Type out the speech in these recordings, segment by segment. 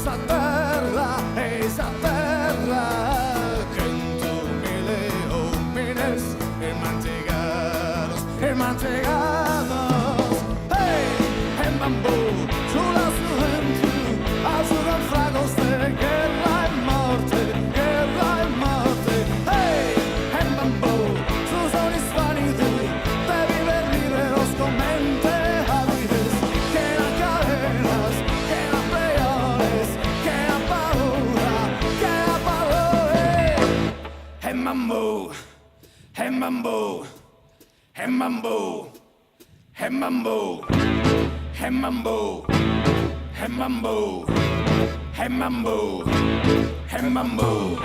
esa terra che tu mille homines mantegados, hey, en bambú, sulla juventud, azuran fragos de guerra y morte, hey, en bambú, sus onis vanitud, de vivir liberos con mente hábiles, que eran cadenas, que eran peores, que eran paura, en bambú, en bambú. En mambo, en mambo, en mambo, en mambo, en mambo, en mambo.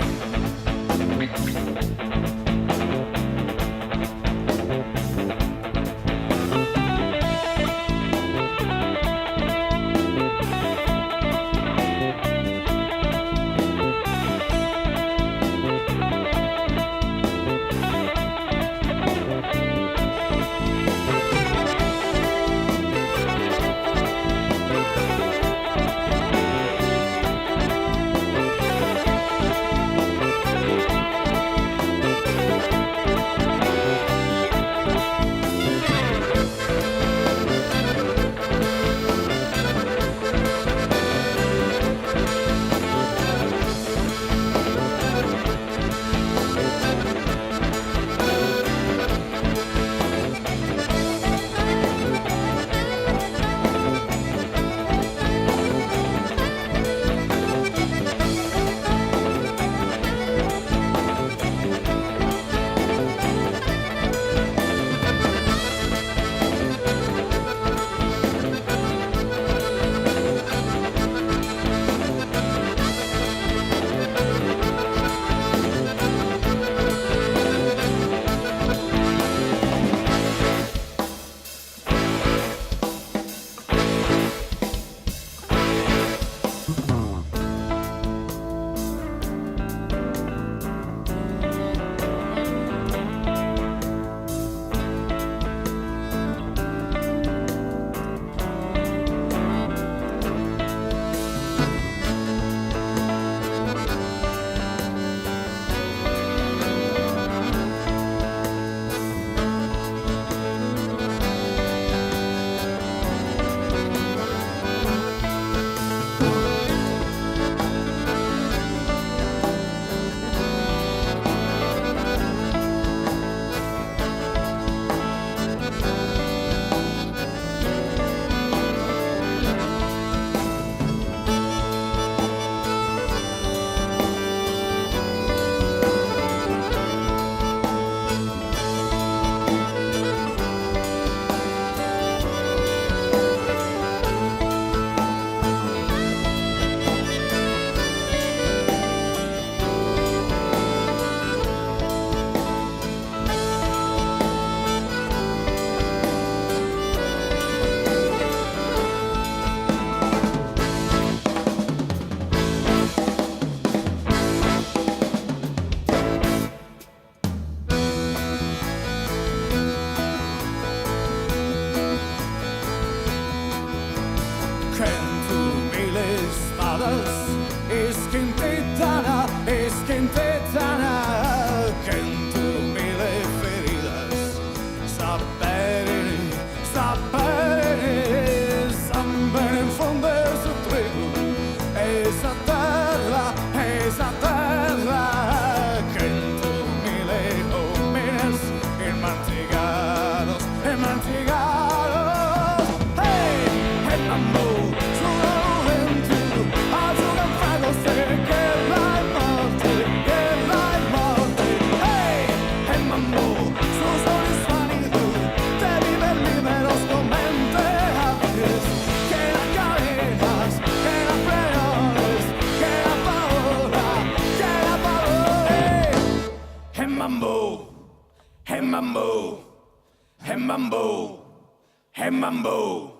Es que en tetana, que en tu mille feridas, sapere, sambere in fondo su trigo, esa terra, que en tu mille homines mantegados, hey, el mambo. Mambo, hey mambo, hey mambo.